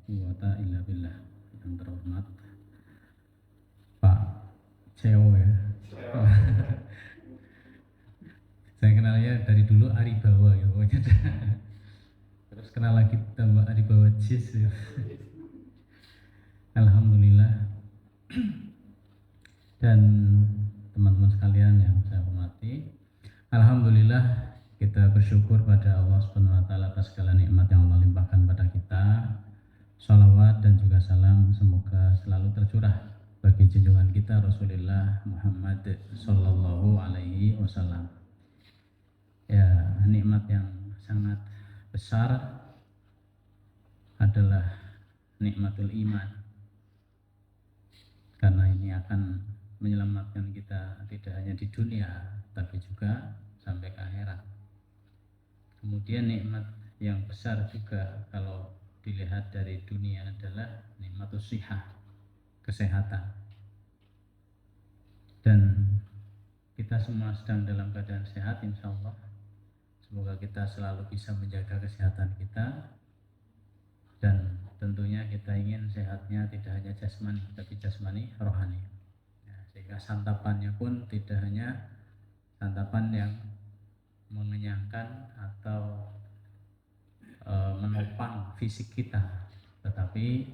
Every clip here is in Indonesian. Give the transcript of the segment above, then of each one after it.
quwata illa billah. Yang terhormat Pak CEO ya. Saya kenalnya dari dulu Aribawa ya pokoknya. Terus kenal lagi tambah Aribawa Jis ya. Alhamdulillah. Dan teman-teman sekalian yang saya hormati, alhamdulillah kita bersyukur pada Allah Subhanahu wa taala atas segala nikmat yang Allah limpahkan pada kita. Salawat dan juga salam semoga selalu tercurah bagi junjungan kita Rasulullah Muhammad sallallahu alaihi wasallam. Ya, nikmat yang sangat besar adalah nikmatul iman. Karena ini akan menyelamatkan kita tidak hanya di dunia tapi juga sampai ke akhirat. Kemudian nikmat yang besar juga kalau dilihat dari dunia adalah nikmatus sihah, kesehatan. Dan kita semua sedang dalam keadaan sehat insya Allah. Semoga kita selalu bisa menjaga kesehatan kita. Dan tentunya kita ingin sehatnya tidak hanya jasmani tapi jasmani rohani. Sehingga santapannya pun tidak hanya santapan yang mengenyangkan atau menopang fisik kita, tetapi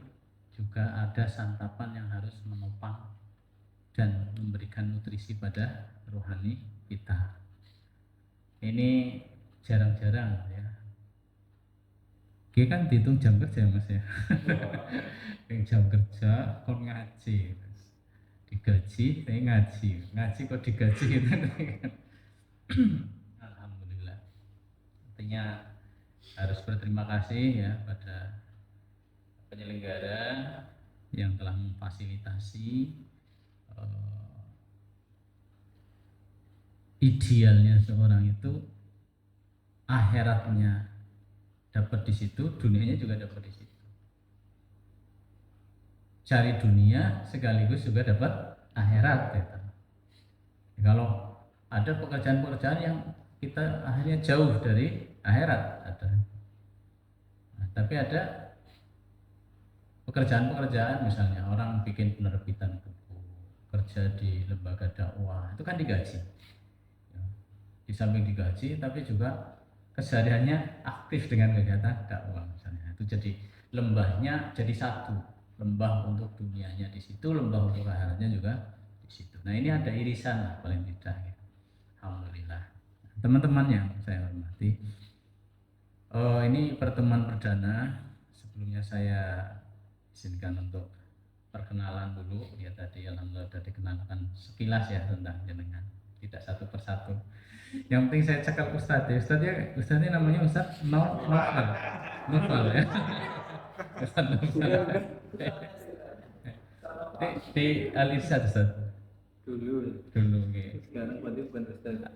juga ada santapan yang harus menopang dan memberikan nutrisi pada rohani kita. Ini jarang-jarang ya. Kita kan dihitung jam kerja mas ya. Jam kerja kon ngaji, digaji tapi ngaji kok digaji gitu. Alhamdulillah. Artinya harus berterima kasih ya pada penyelenggara yang telah memfasilitasi idealnya seorang itu akhiratnya dapat di situ, dunianya juga dapat di situ. Cari dunia sekaligus juga dapat akhirat gitu. Kalau ada pekerjaan-pekerjaan yang kita akhirnya jauh dari akhirat ada. Nah, tapi ada pekerjaan-pekerjaan misalnya orang bikin penerbitan buku, kerja di lembaga dakwah, itu kan digaji. Ya, di samping digaji tapi juga kesehariannya aktif dengan kegiatan dakwah misalnya. Itu jadi lembahnya jadi satu, lembah untuk dunianya di situ, lembah untuk akhiratnya juga di situ. Nah ini ada irisan lah paling tidak ya. Alhamdulillah. Teman-teman yang saya hormati, ini pertemuan perdana. Sebelumnya saya izinkan untuk perkenalan dulu. Ya tadi alhamdulillah sudah dikenalkan sekilas ya tentang jenengan, tidak satu persatu. Yang penting saya cakap Ustadz ya. Ustadznya namanya Ustadz Novel ya. Ustadz Novel. Di Al-Irsyad Ustadz. Dulu gitu. Sekarang berarti bukan Ustadz.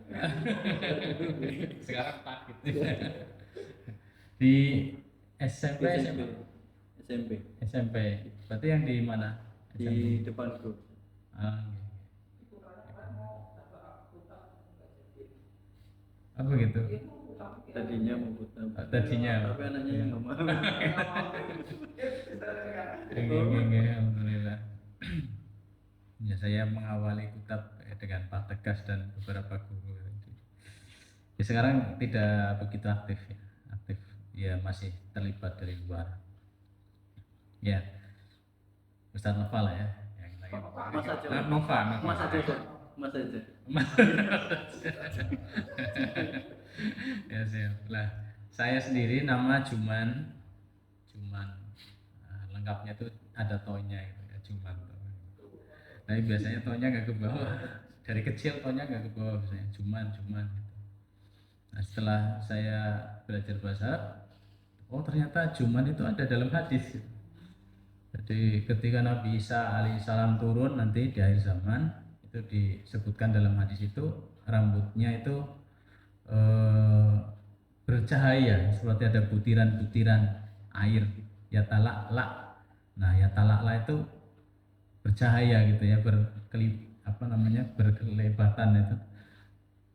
Sekarang Pak gitu. Di SMP. Berarti yang di mana? Di depanku. Apa gitu? Tadinya mau putar. Tapi anaknya nggak mau. Alhamdulillah. Ya saya mengawali kutab dengan Pak Tegas dan beberapa guru. Ya sekarang tidak begitu aktif ya. Aktif ya masih terlibat dari luar. Ya. Ustadz Nova lah ya. Mas aja. Nova. Mas aja. Ya siap. Lah, saya sendiri nama Juman. Lengkapnya itu ada tonya itu ya, Juman. Tapi biasanya tonya nggak ke bawah. Dari kecil tonya nggak ke bawah biasanya. Juman gitu. Nah, setelah saya belajar bahasa, oh ternyata Juman itu ada dalam hadis. Jadi ketika Nabi Isa alaihissalam turun nanti di akhir zaman itu disebutkan dalam hadis itu rambutnya itu bercahaya seperti ada butiran-butiran air ya talak. Nah ya talak itu bercahaya gitu ya berkelebatan itu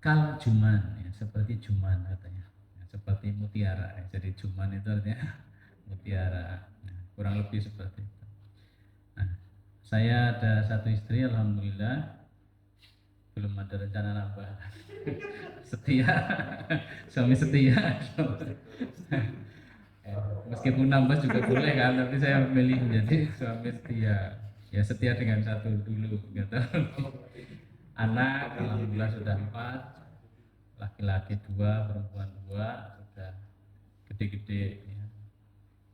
kal juman ya, seperti juman katanya ya, seperti mutiara ya. Jadi juman itu artinya mutiara. Nah, kurang lebih seperti itu. Nah, saya ada satu istri, alhamdulillah, belum ada rencana nambah. Setia, suami setia. Meskipun nambah juga boleh kan, tapi saya memilih menjadi suami setia. Ya setia dengan satu dulu, gitu. Anak alhamdulillah sudah 4, laki-laki 2, perempuan 2, sudah gede-gede. Ya.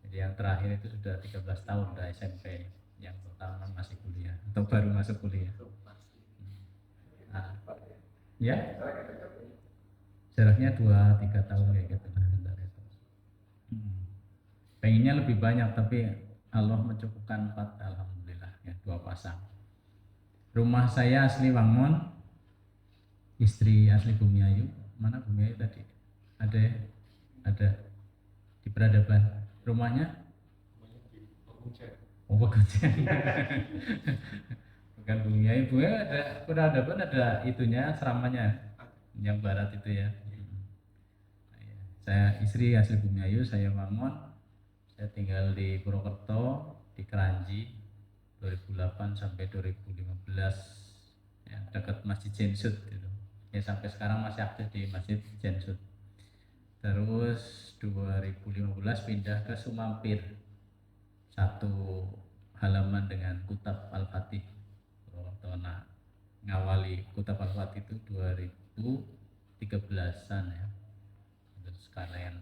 Jadi yang terakhir itu sudah 13 tahun, udah SMP. Yang pertama masih kuliah atau baru masuk kuliah. Nah, ya jaraknya 2-3 tahun kayak gitu. Pengennya lebih banyak tapi Allah mencukupkan 4, alhamdulillah ya, 2 pasang. Rumah saya asli Wangon, istri asli Bumiayu. Mana Bumiayu tadi? Ada ya? Ada di peradaban. Rumahnya? Oh, Pekojan. Bukan Bumiayu. Bumiayu ada peradaban, ada itunya, asramanya yang barat itu ya. Saya istri asli Bumiayu, saya Wangon. Saya tinggal di Purwokerto, di Keranji 2008 sampai 2015 ya, dekat Masjid Jensut gitu. Ya sampai sekarang masih aktif di Masjid Jensut. Terus 2015 pindah ke Sumampir, satu halaman dengan Kutab Al-Fatih. Nah, ngawali Kutab Al-Fatih itu 2013-an ya. Terus sekarang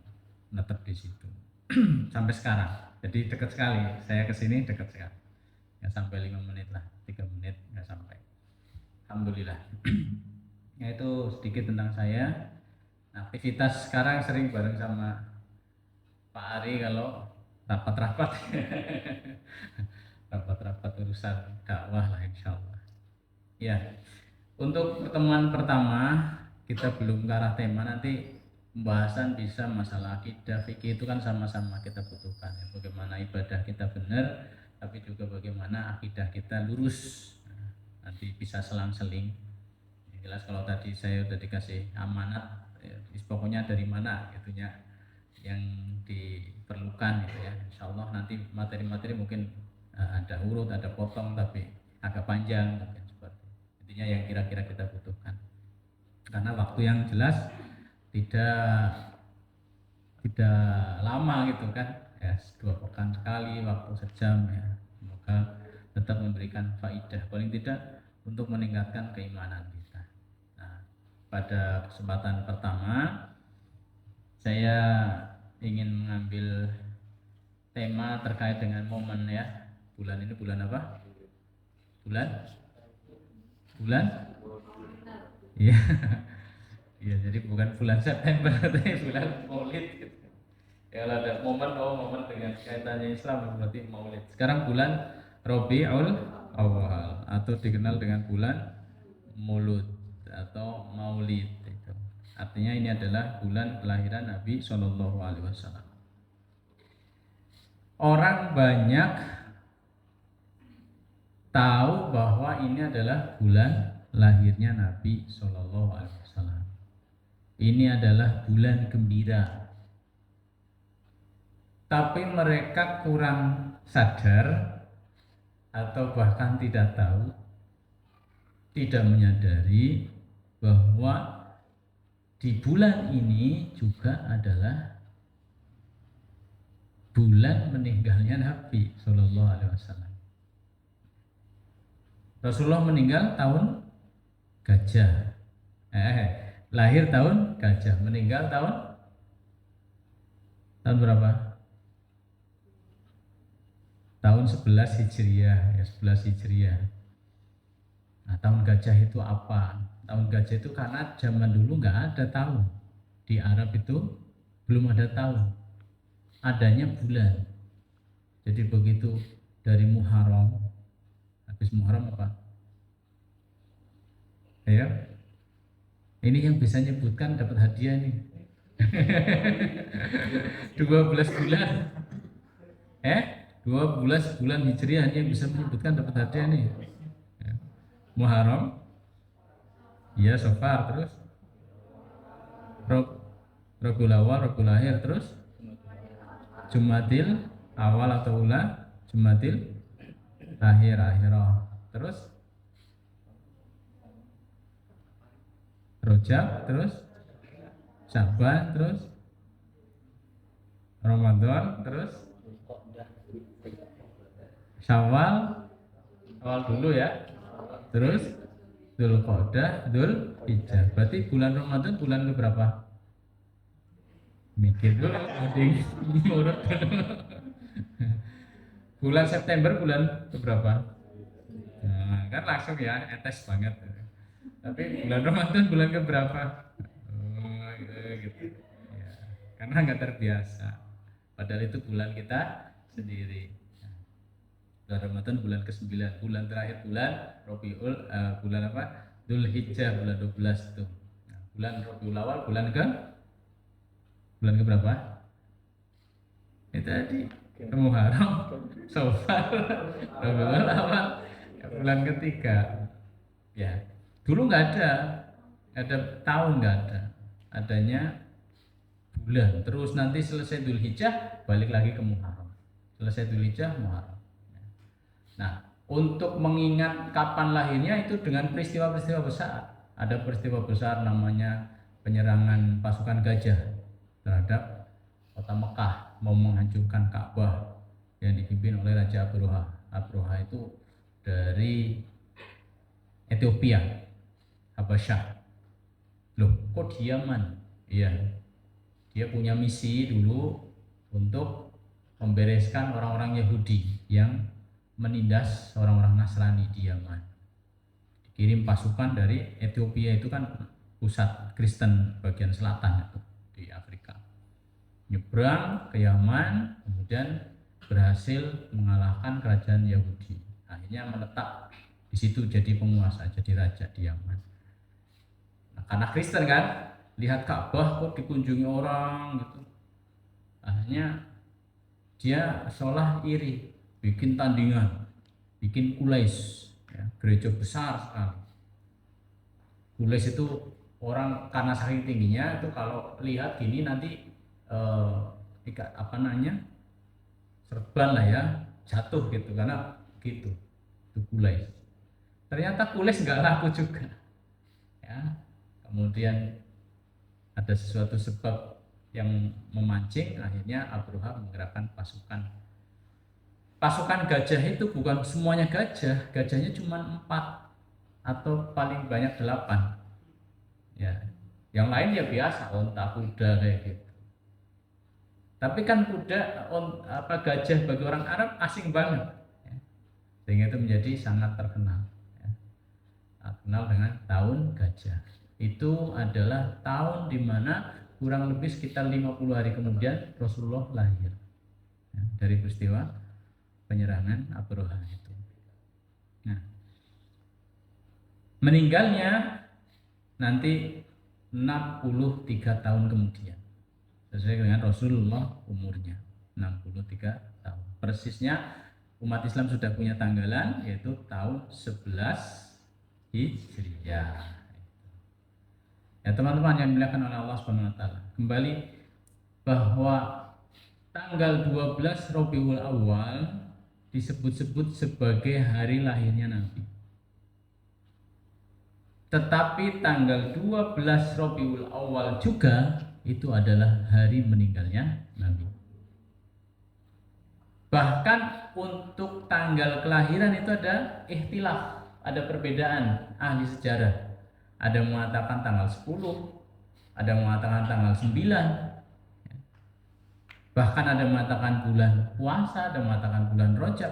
netep di situ. Sampai sekarang, jadi dekat sekali. Saya kesini dekat sekali, nggak sampai 5 menit lah, 3 menit nggak sampai. Alhamdulillah. Ya itu sedikit tentang saya. Nah, aktivitas sekarang sering bareng sama Pak Ari kalau rapat-rapat. Rapat-rapat urusan dakwah lah insya Allah. Ya, untuk pertemuan pertama kita belum ke arah tema, nanti pembahasan bisa masalah akidah, fikih itu kan sama-sama kita butuhkan ya. Bagaimana ibadah kita benar, tapi juga bagaimana akidah kita lurus. Nanti bisa selang-seling. Jelas kalau tadi saya udah dikasih amanat, ya, pokoknya dari mana itunya yang diperlukan gitu ya. Insya Allah nanti materi-materi mungkin ada urut, ada potong, tapi agak panjang mungkin seperti. Intinya yang kira-kira kita butuhkan. Karena waktu yang jelas tidak lama gitu kan ya, 2 pekan sekali, waktu sejam ya. Semoga tetap memberikan faidah, paling tidak untuk meningkatkan keimanan kita. Nah, pada kesempatan pertama saya ingin mengambil tema terkait dengan momen ya. Bulan ini bulan apa? Bulan iya. Iya, jadi bukan bulan September, tapi bulan Maulid gitu. Ya kalau ada momen dengan kaitannya Islam berarti Maulid. Sekarang bulan Rabiul Awal atau dikenal dengan bulan Maulud atau Maulid itu. Artinya ini adalah bulan kelahiran Nabi Shallallahu Alaihi Wasallam. Orang banyak tahu bahwa ini adalah bulan lahirnya Nabi Shallallahu Alaihi Wasallam. Ini adalah bulan gembira. Tapi mereka kurang sadar atau bahkan tidak tahu, tidak menyadari bahwa di bulan ini juga adalah bulan meninggalnya Nabi Shallallahu Alaihi Wasallam. Rasulullah meninggal tahun gajah. Lahir tahun gajah, meninggal tahun berapa? Tahun 11 Hijriah, ya 11 Hijriah. Nah, tahun gajah itu apa? Tahun gajah itu karena zaman dulu nggak ada tahun. Di Arab itu belum ada tahun. Adanya bulan. Jadi begitu dari Muharram, habis Muharram apa? Ya, ini yang bisa nyebutkan dapat hadiah nih. 12 bulan. 12 bulan Hijriah yang bisa menyebutkan dapat hadiah nih. Muharram, ya Safar, terus Rabiul Awal, Rabiul Akhir, terus Jumadil awal atau ula, Jumadil akhirah. Terus Rojab, terus Syaban, terus Ramadan, terus Syawal, awal dulu ya. Terus Dzulqa'dah, Dzulhijjah. Berarti bulan Ramadan bulan ke berapa? Mikir dulu, mending urut dulu. Bulan September bulan ke berapa? Nah, kan langsung ya, etes banget. Tapi bulan Ramadan bulan ke berapa? Oh, gitu. Ya, karena nggak terbiasa. Padahal itu bulan kita sendiri. Bulan Ramadan bulan ke-9, bulan terakhir bulan Rabiul bulan apa? Dzulhijjah bulan 12 itu. Nah, bulan Rabiul Awal bulan ke berapa? Itu tadi Muharram, Syawal, Rabiul Awal, bulan ketiga. Ya, dulu nggak ada tahun nggak ada, adanya bulan. Terus nanti selesai Dzulhijjah balik lagi ke Muharram. Selesai Dzulhijjah Muharram. Nah, untuk mengingat kapan lahirnya itu dengan peristiwa-peristiwa besar. Ada peristiwa besar namanya penyerangan pasukan gajah terhadap kota Mekah, mau menghancurkan Ka'bah yang dipimpin oleh Raja Abroha. Abroha itu dari Ethiopia, Habasyah. Loh, kok di Yaman? Iya, dia punya misi dulu untuk membereskan orang-orang Yahudi yang menindas orang-orang Nasrani di Yaman. Dikirim pasukan dari Ethiopia, itu kan pusat Kristen bagian selatan itu di Afrika. Nyebrang ke Yaman, kemudian berhasil mengalahkan kerajaan Yahudi. Akhirnya menetap di situ jadi penguasa, jadi raja di Yaman. Nah, karena Kristen kan, lihat Ka'bah kok dikunjungi orang gitu. Akhirnya dia seolah iri, bikin tandingan, bikin kulais, ya, gereja besar sekali. Kulais itu orang karena saking tingginya itu kalau lihat gini nanti apa namanya, serban lah ya, jatuh gitu karena gitu. Itu kulais. Ternyata kulais nggak laku juga, ya. Kemudian ada sesuatu sebab yang memancing, akhirnya Abroha menggerakkan pasukan gajah. Itu bukan semuanya gajah, gajahnya cuma 4 atau paling banyak 8 ya, yang lain ya biasa onta, kuda kayak gitu. Tapi kan kuda gajah bagi orang Arab asing banget ya. Sehingga itu menjadi sangat terkenal ya. Terkenal dengan tahun gajah. Itu adalah tahun dimana kurang lebih sekitar 50 hari kemudian Rasulullah lahir ya, dari peristiwa penyerangan Abroha itu. Nah, meninggalnya nanti 63 tahun kemudian, sesuai dengan Rasulullah umurnya 63 tahun. Persisnya umat Islam sudah punya tanggalan, yaitu tahun 11 Hijriah. Ya teman-teman yang dimuliakan oleh Allah Subhanahu wa taala. Kembali bahwa tanggal 12 Rabiul Awal disebut-sebut sebagai hari lahirnya Nabi. Tetapi tanggal 12 Rabiul Awal juga itu adalah hari meninggalnya Nabi. Bahkan untuk tanggal kelahiran itu ada ikhtilaf, ada perbedaan ahli sejarah. Ada yang mengatakan tanggal 10, ada yang mengatakan tanggal 9, bahkan ada yang mengatakan bulan puasa, ada yang mengatakan bulan Rajab.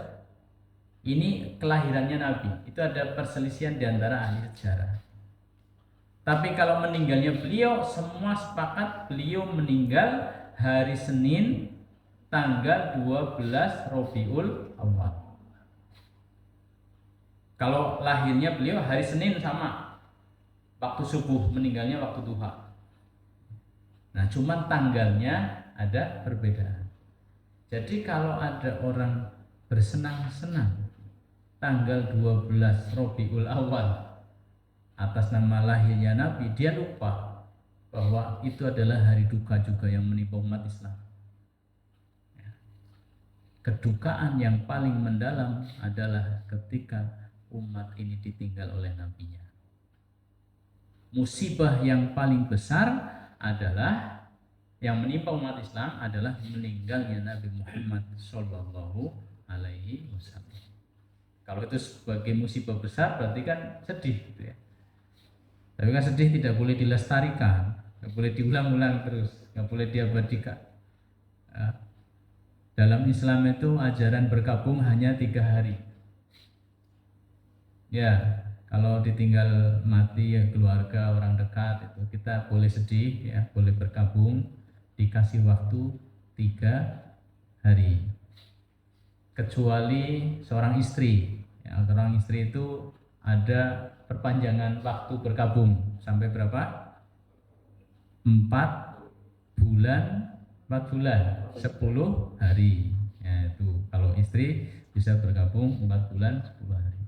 Ini kelahirannya Nabi. Itu ada perselisihan di antara ahli sejarah. Tapi kalau meninggalnya beliau, semua sepakat beliau meninggal hari Senin tanggal 12 Rabiul Awal. Kalau lahirnya beliau hari Senin sama, waktu subuh, meninggalnya waktu duha. Nah, cuman tanggalnya ada perbedaan. Jadi kalau ada orang bersenang-senang tanggal 12 Rabiul Awal atas nama lahirnya Nabi, dia lupa bahwa itu adalah hari duka juga yang menimpa umat Islam. kedukaan yang paling mendalam adalah ketika umat ini ditinggal oleh nabinya. Musibah yang paling besar adalah yang menimpa umat Islam adalah meninggalnya Nabi Muhammad Shallallahu Alaihi Wasallam. Kalau itu sebagai musibah besar berarti kan sedih gitu ya. Tapi kan sedih tidak boleh dilestarikan, nggak boleh diulang-ulang terus, nggak boleh diabadikan. Dalam Islam itu ajaran berkabung hanya 3 hari. Ya, kalau ditinggal mati ya keluarga orang dekat itu kita boleh sedih ya, boleh berkabung, dikasih waktu 3 hari. Kecuali seorang istri, ya, seorang istri itu ada perpanjangan waktu berkabung sampai berapa? 4 bulan 10 hari ya, itu kalau istri bisa bergabung 4 bulan 10 hari.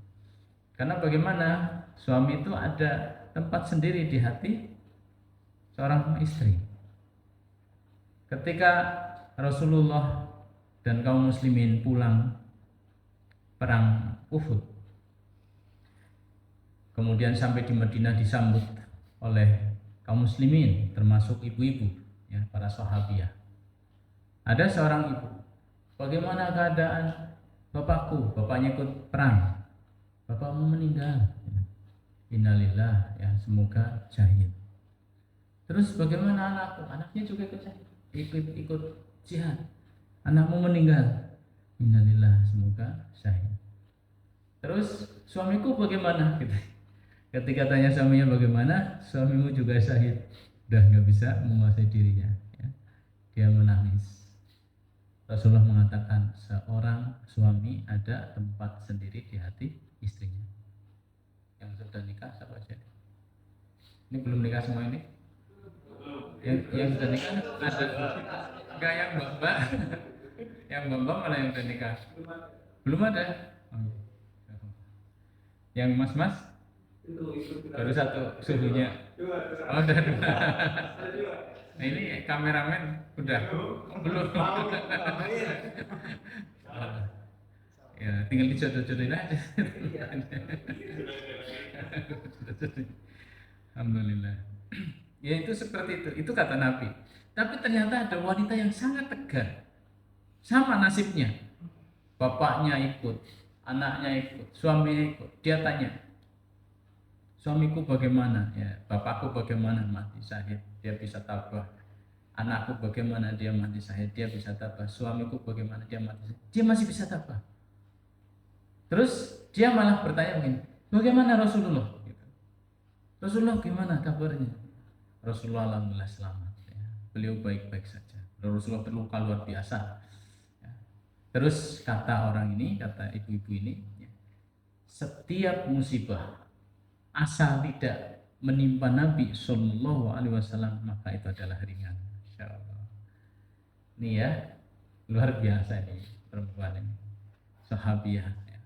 Karena bagaimana suami itu ada tempat sendiri di hati seorang istri. Ketika Rasulullah dan kaum muslimin pulang perang Uhud, kemudian sampai di Madinah disambut oleh kaum muslimin termasuk ibu-ibu ya, para sahabiah. Ada seorang ibu, bagaimana keadaan bapakku? Bapaknya ikut perang, bapakmu meninggal. Innalillah ya, semoga syahid. Terus bagaimana anakku? Anaknya juga ikut syahid, ikut jihad. Anakmu meninggal. Innalillah, semoga syahid. Terus suamiku bagaimana? Ketika tanya suaminya bagaimana, suamimu juga syahid. Udah nggak bisa menguasai dirinya ya. Dia menangis. Rasulullah mengatakan seorang suami ada tempat sendiri di hati istrinya. Yang sudah nikah siapa saja? Ini belum nikah semua ini? Yang sudah nikah ada enggak yang mbak? Yang mbak mana yang sudah nikah? Belum ada. Yang mas baru 1 suhunya. Oh, udah 2. Nah, ini kameramen udah belum. Ya tinggal dijodoh-jodohin aja. Alhamdulillah. Ya itu seperti itu kata Nabi. Tapi ternyata ada wanita yang sangat tegar, sama nasibnya. Bapaknya ikut, anaknya ikut, suaminya ikut. Dia tanya, suamiku bagaimana? Ya, bapakku bagaimana? Mati syahid, dia bisa tabah. Anakku bagaimana? Dia mati syahid, dia bisa tabah. Suamiku bagaimana? Dia mati syahid, dia masih bisa tabah. Terus dia malah bertanya begini, bagaimana Rasulullah? Rasulullah gimana kabarnya? Rasulullah alhamdulillah selamat. Ya. Beliau baik-baik saja. Rasulullah terluka luar biasa. Ya. Terus kata orang ini, kata ibu-ibu ini, ya, setiap musibah asal tidak menimpa Nabi Shallallahu Alaihi Wasallam maka itu adalah ringan. Insyaallah. Ini ya luar biasa ini perempuan ini, sahabiah. Ya.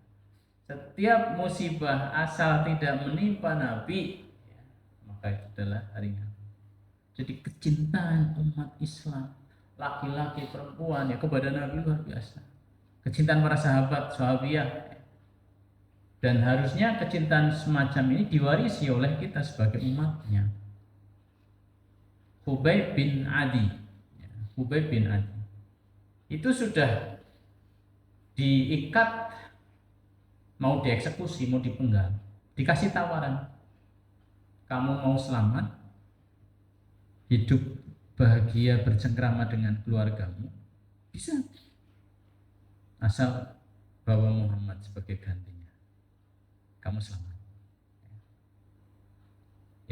Setiap musibah asal tidak menimpa Nabi ya, maka itu adalah ringan. Jadi kecintaan umat Islam, laki-laki, perempuan ya kepada Nabi luar biasa. Kecintaan para sahabat, sahabiah. Dan harusnya kecintaan semacam ini diwarisi oleh kita sebagai umatnya. Hubayb bin Adi. Hubayb bin Adi. Itu sudah diikat, mau dieksekusi, mau dipenggal. Dikasih tawaran. Kamu mau selamat? Hidup bahagia bercengkrama dengan keluargamu bisa, asal bawa Muhammad sebagai gantinya, kamu selamat.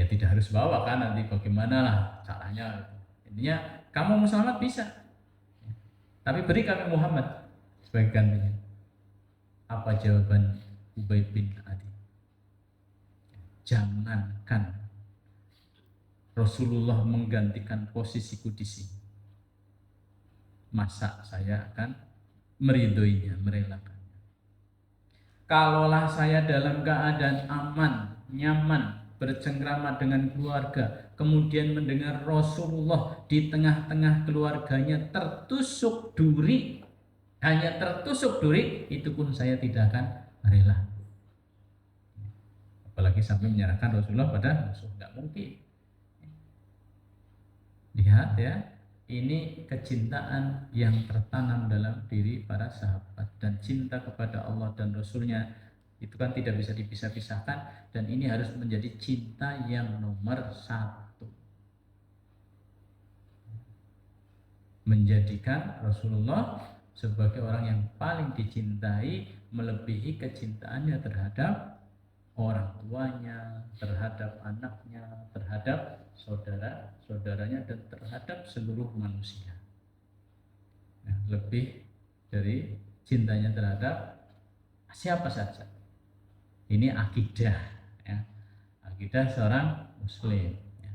Ya tidak harus bawa kan, nanti bagaimana lah caranya. Intinya kamu mau selamat bisa, tapi beri kami Muhammad sebagai gantinya. Apa jawaban Hubayb bin Adi? Jangankan Rasulullah menggantikan posisiku di sini, masa saya akan meridhoinya, merelakannya. Kalaulah saya dalam keadaan aman, nyaman, bercengkrama dengan keluarga, kemudian mendengar Rasulullah di tengah-tengah keluarganya tertusuk duri, hanya tertusuk duri, itu pun saya tidak akan rela. Apalagi sampai menyerahkan Rasulullah pada musuh, tidak mungkin. Lihat ya, ini kecintaan yang tertanam dalam diri para sahabat, dan cinta kepada Allah dan Rasulnya itu kan tidak bisa dipisah-pisahkan, dan ini harus menjadi cinta yang nomor satu, menjadikan Rasulullah sebagai orang yang paling dicintai, melebihi kecintaannya terhadap orang tuanya, terhadap anaknya, terhadap saudara-saudaranya, dan terhadap seluruh manusia. Nah, lebih dari cintanya terhadap siapa saja. Ini akidah, ya. Akidah seorang muslim. Ya.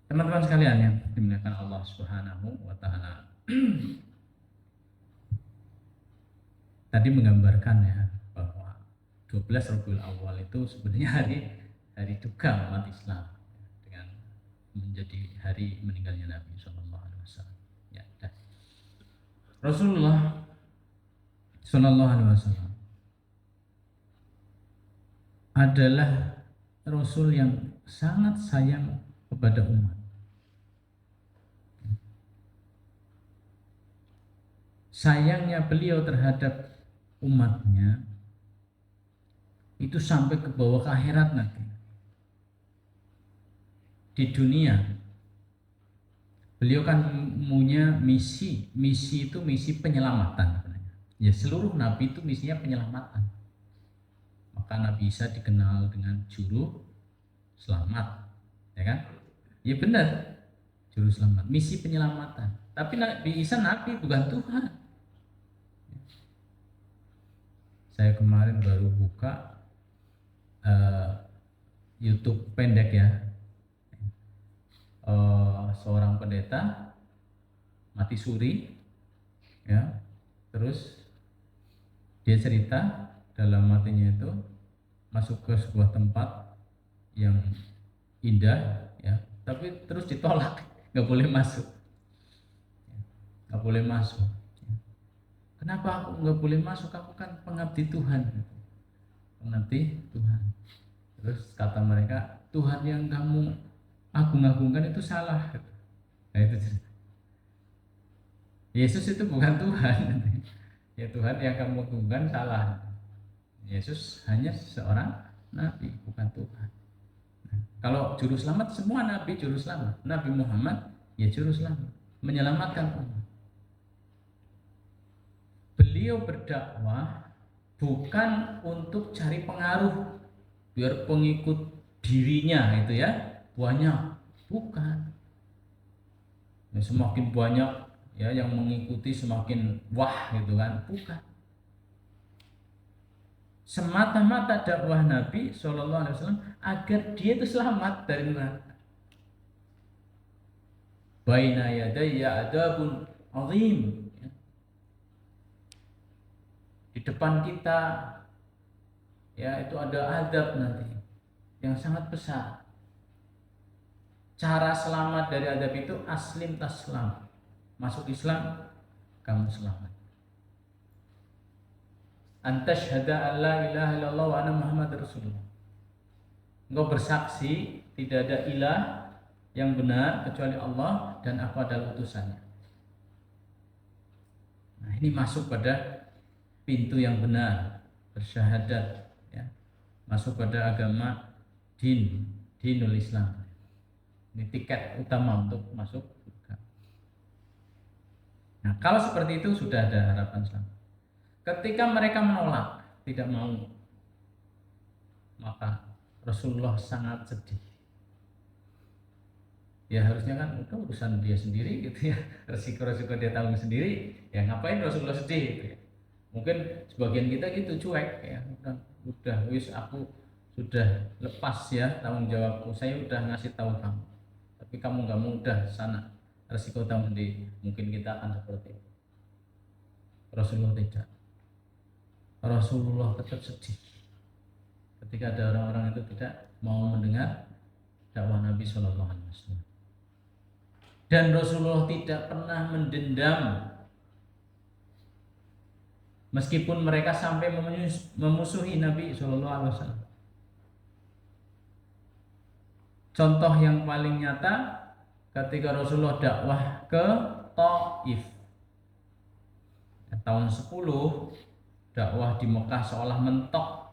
Teman-teman sekalian yang dimuliakan Allah Subhanahu wa taala. Tadi menggambarkan ya bahwa 12 Rabiul Awal itu sebenarnya hari duka umat Islam, dengan menjadi hari meninggalnya Nabi Shallallahu Alaihi Wasallam. Ya, Rasulullah Shallallahu Alaihi Wasallam adalah Rasul yang sangat sayang kepada umat. Sayangnya beliau terhadap umatnya itu sampai ke bawah ke akhirat nanti. Di dunia beliau kan punya misi itu misi penyelamatan. Ya, seluruh nabi itu misinya penyelamatan. Maka Nabi Isa dikenal dengan juru selamat, ya kan? Ya benar, juru selamat, misi penyelamatan. Tapi Nabi Isa nabi, bukan Tuhan. Saya kemarin baru buka YouTube pendek ya, seorang pendeta mati suri, ya, terus dia cerita dalam matinya itu masuk ke sebuah tempat yang indah, ya, tapi terus ditolak, nggak boleh masuk, nggak boleh masuk. Kenapa aku nggak boleh masuk? Aku kan pengabdi Tuhan, pengabdi Tuhan. Terus kata mereka, Tuhan yang kamu agung-agungkan itu salah. Nah, itu cerita. Yesus itu bukan Tuhan. Ya, Tuhan yang kamu agungkan salah. Yesus hanya seorang nabi, bukan Tuhan. Nah, kalau juru selamat, semua nabi juru selamat. Nabi Muhammad ya juru selamat, menyelamatkan umat. Beliau berdakwah bukan untuk cari pengaruh biar pengikut dirinya itu ya banyak, bukan. Ya, semakin banyak ya yang mengikuti semakin wah gitu kan, bukan. Semata-mata dakwah Nabi Shallallahu Alaihi Wasallam agar dia itu selamat dari neraka. Baina yadayya adabun azim. Di depan kita ya itu ada adab nanti yang sangat besar. Cara selamat dari adab itu aslim taslam. Masuk Islam kamu selamat. Antashhada an la ilaha illallah wa anna Muhammad Rasulullah. Engkau bersaksi tidak ada ilah yang benar kecuali Allah dan aku adalah utusannya. Nah, ini masuk pada pintu yang benar, bersyahadat, ya. Masuk pada agama dinul Islam. Ini tiket utama untuk masuk surga. Nah, kalau seperti itu sudah ada harapan selamat. Ketika mereka menolak, tidak mau, maka Rasulullah sangat sedih. Ya harusnya kan itu urusan dia sendiri gitu ya, resiko-resiko dia tanggung sendiri. Ya ngapain Rasulullah sedih gitu ya. Mungkin sebagian kita gitu cuek ya, udah wis aku sudah lepas ya tanggung jawabku, saya udah ngasih tahu kamu, tapi kamu nggak mudah sana, resiko tanggung sendiri. Mungkin kita akan seperti itu. Rasulullah tidak. Rasulullah tetap sedih ketika ada orang-orang itu tidak mau mendengar dakwah Nabi Shallallahu Alaihi Wasallam. Dan Rasulullah tidak pernah mendendam meskipun mereka sampai memusuhi Nabi Shallallahu Alaihi Wasallam. Contoh yang paling nyata ketika Rasulullah dakwah ke Taif tahun 10, dakwah di Mekah seolah mentok.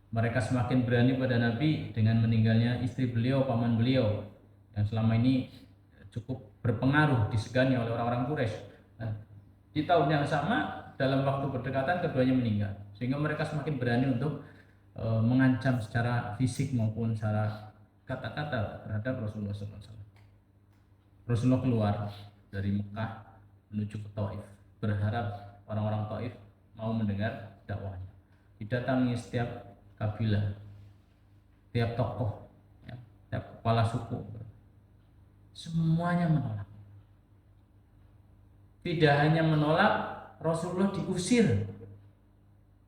Mereka semakin berani pada Nabi dengan meninggalnya istri beliau, paman beliau yang selama ini cukup berpengaruh, disegani oleh orang-orang Quraisy. Nah, di tahun yang sama dalam waktu berdekatan keduanya meninggal, sehingga mereka semakin berani untuk mengancam secara fisik maupun secara kata-kata terhadap Rasulullah SAW. Rasulullah keluar dari Mekah menuju ke Taif, berharap orang-orang Taif mau mendengar dakwahnya. Didatangi setiap kabilah, tiap tokoh, ya, tiap kepala suku, semuanya menolak. Tidak hanya menolak, Rasulullah diusir,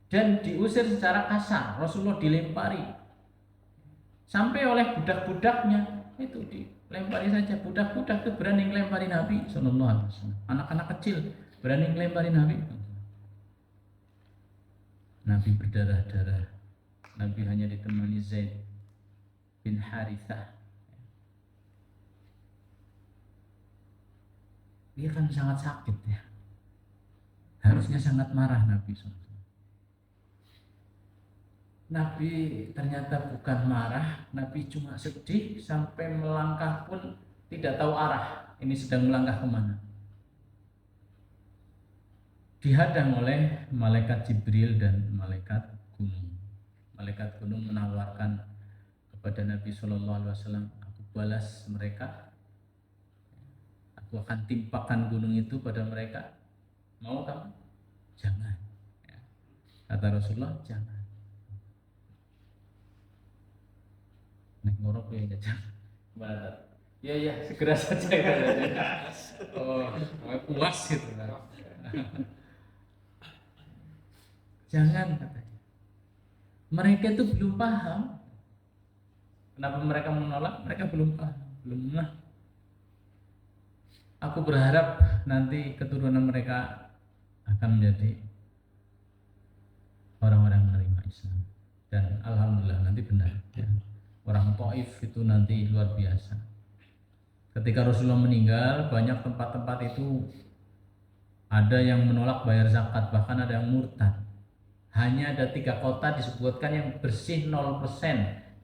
dan diusir secara kasar. Rasulullah dilempari sampai oleh budak-budaknya, itu dilempari saja. Budak-budak itu berani melempari Nabi Sallallahu Alaihi Wasallam. Anak-anak kecil berani melempari Nabi. Nabi berdarah-darah. Nabi hanya ditemani Zaid bin Harithah. Dia kan sangat sakit ya. Harusnya sangat marah Nabi SAW. Nabi ternyata bukan marah, Nabi cuma sedih sampai melangkah pun tidak tahu arah. Ini sedang melangkah kemana. Dihadang oleh malaikat Jibril dan malaikat gunung. Malaikat gunung menawarkan kepada Nabi SAW, aku balas mereka, aku akan timpakan gunung itu pada mereka. Mau kamu? Jangan. Kata Rasulullah, jangan. Nek ngorok ya jangan. Gimana? Ya segera saja. Oh, puas gitu. Jangan, katanya. Mereka itu belum paham. Kenapa mereka menolak? Mereka belum paham, belum ngeh. Aku berharap nanti keturunan mereka akan menjadi orang-orang menerima Islam. Dan alhamdulillah nanti benar ya. Orang Taif itu nanti luar biasa. Ketika Rasulullah meninggal, banyak tempat-tempat itu ada yang menolak bayar zakat, bahkan ada yang murtad. Hanya ada 3 kota disebutkan yang bersih 0%,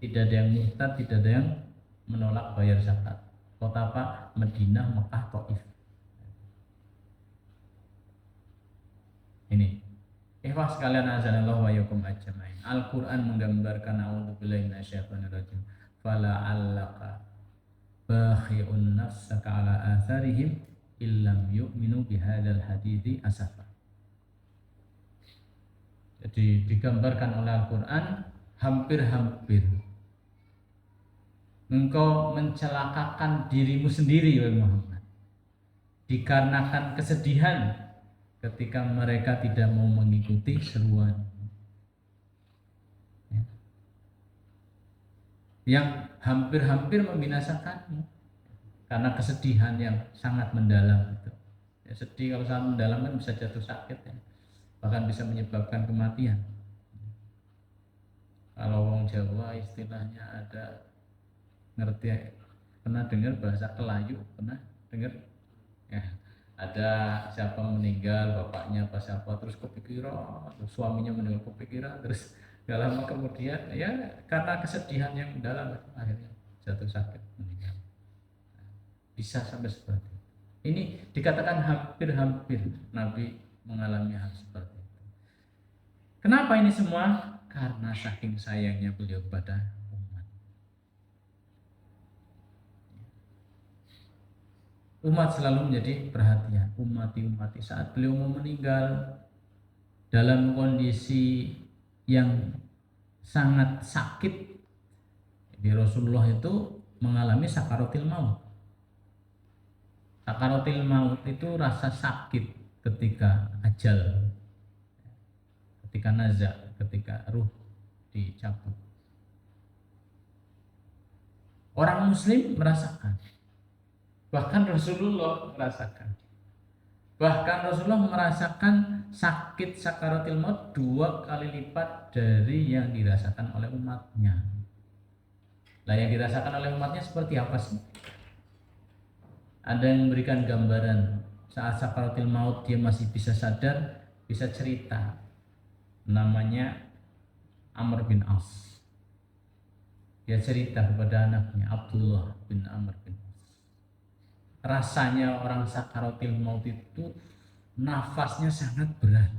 tidak ada yang murtad, tidak ada yang menolak bayar zakat. Kota apa? Madinah, Mekah, Taif. Ini ikhwas sekalian, azanallahu wa yakum ajmain. Al-Quran menggambarkan a'udzubillahi minasyaitonir rajim. Fala'allaka bakhi'un nafsaka ala atharihim illam yu'minu bihadzal hadithi asafa. Jadi digambarkan oleh Al-Quran, hampir-hampir engkau mencelakakan dirimu sendiri, wahai Muhammad, dikarenakan kesedihan ketika mereka tidak mau mengikuti seruan yang hampir-hampir membinasakanmu karena kesedihan yang sangat mendalam itu. Ya, sedih kalau sangat mendalam kan bisa jatuh sakit ya. Bahkan bisa menyebabkan kematian. Kalau orang Jawa istilahnya ada, ngerti ya, pernah dengar bahasa Kelayu, pernah dengar ya, ada siapa meninggal, bapaknya apa siapa, terus kepikiran, suaminya meninggal kepikiran, terus gak lama kemudian ya karena kesedihan yang mendalam akhirnya jatuh sakit meninggal. Bisa sampai seperti itu. Ini dikatakan hampir-hampir Nabi mengalami hal seperti itu. Kenapa ini semua? Karena saking sayangnya beliau kepada umat. Umat selalu menjadi perhatian, umati saat beliau mau meninggal dalam kondisi yang sangat sakit. Jadi Rasulullah itu mengalami sakaratil maut. Sakaratil maut itu rasa sakit ketika ajal, ketika nazak, ketika ruh dicabut. Orang muslim merasakan, bahkan Rasulullah merasakan. Bahkan Rasulullah merasakan sakit sakaratil maut 2 kali lipat dari yang dirasakan oleh umatnya. Nah, yang dirasakan oleh umatnya seperti apa sih? Ada yang memberikan gambaran saat sakaratil maut dia masih bisa sadar, bisa cerita. Namanya Amr bin As. Dia cerita kepada anaknya Abdullah bin Amr bin As. Rasanya orang sakaratil maut itu nafasnya sangat berat.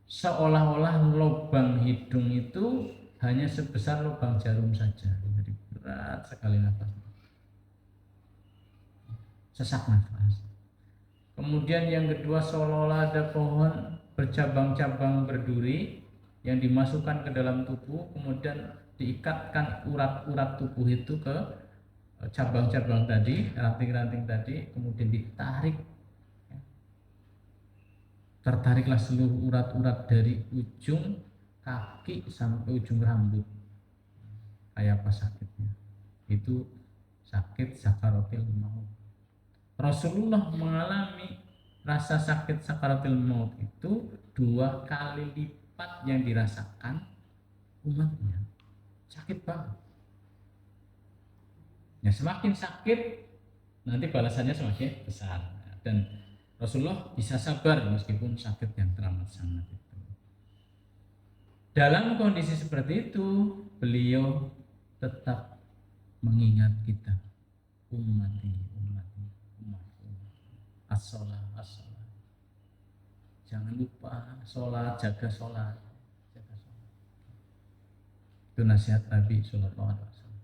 Seolah-olah lubang hidung itu hanya sebesar lubang jarum saja. Jadi berat sekali nafasnya. Sesak nafas. Kemudian yang kedua, seolah-olah ada pohon bercabang-cabang berduri yang dimasukkan ke dalam tubuh, kemudian diikatkan urat-urat tubuh itu ke cabang-cabang tadi, ranting-ranting tadi, kemudian ditarik, tertariklah seluruh urat-urat dari ujung kaki sampai ujung rambut. Kayak apa sakitnya? Itu sakit sakaratil maut. Rasulullah mengalami rasa sakit sakaratil maut itu 2 kali lipat yang dirasakan umatnya. Sakit banget. Ya, semakin sakit nanti balasannya semakin besar. Dan Rasulullah bisa sabar meskipun sakit yang teramat sangat itu. Dalam kondisi seperti itu, beliau tetap mengingat kita, umatku, as-sholat, as-sholat. Jangan lupa sholat, jaga sholat, jaga sholat. Itu nasihat Nabi Sallallahu Alaihi Wasallam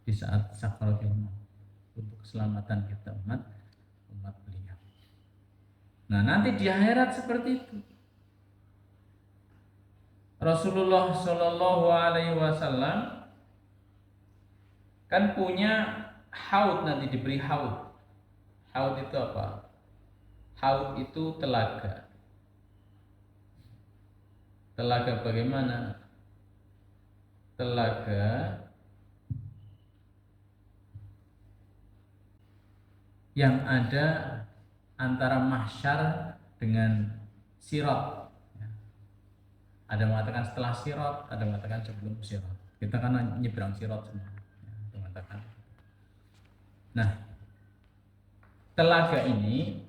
di saat sakaratul maut untuk keselamatan kita umat beliau. Nah, nanti di akhirat seperti itu. Rasulullah Sallallahu Alaihi Wasallam kan punya haud, nanti diberi haud. Haud itu apa? Haud itu telaga. Telaga bagaimana? Telaga yang ada antara mahsyar dengan sirat. Ada mengatakan setelah sirat, ada mengatakan sebelum sirat. Kita kan nyebrang sirat semua. Ya, mengatakan. Nah, telaga ini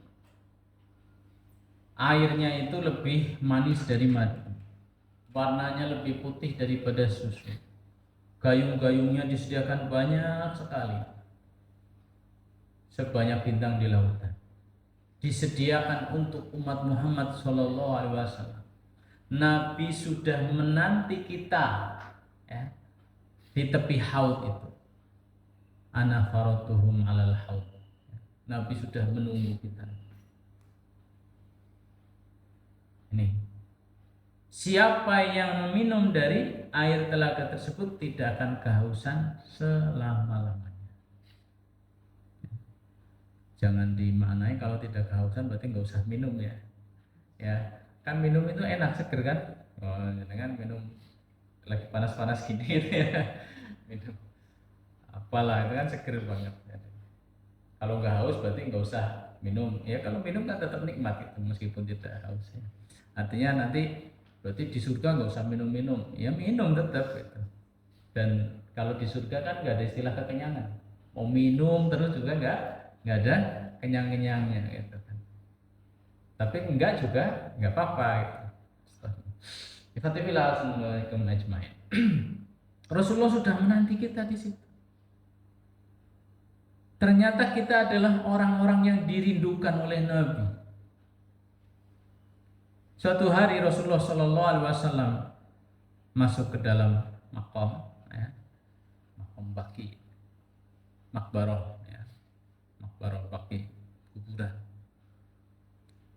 airnya itu lebih manis dari madu. Warnanya lebih putih daripada susu. Gayung-gayungnya disediakan banyak sekali. Sebanyak bintang di lautan. Disediakan untuk umat Muhammad Sallallahu Alaihi Wasallam. Nabi sudah menanti kita, ya, di tepi haud itu. Ana faratuhum alal haud. Nabi sudah menunggu kita. Ini. Siapa yang meminum dari air telaga tersebut tidak akan kehausan selama-lamanya. Jangan dimaknai kalau tidak kehausan berarti nggak usah minum ya. Ya, kan minum itu enak, seger kan? Oh, jangan minum lagi panas-panas gini gitu ya. Minum apalah itu kan seger banget. Kalau nggak haus berarti nggak usah minum. Ya kalau minum kan tetap nikmat itu meskipun tidak haus. Ya. Artinya nanti berarti di surga nggak usah minum-minum. Ya minum tetap gitu. Dan kalau di surga kan nggak ada istilah kekenyangan. Mau minum terus juga nggak ada kenyang-kenyangnya gitu kan. Tapi enggak juga nggak apa-apa gitu. Assalamualaikum ajmain. Rasulullah sudah menanti kita di situ. Ternyata kita adalah orang-orang yang dirindukan oleh Nabi. Suatu hari Rasulullah Shallallahu Alaihi Wasallam masuk ke dalam makom, ya, makom baki, makbaroh, ya, makbaroh baki, kuburan.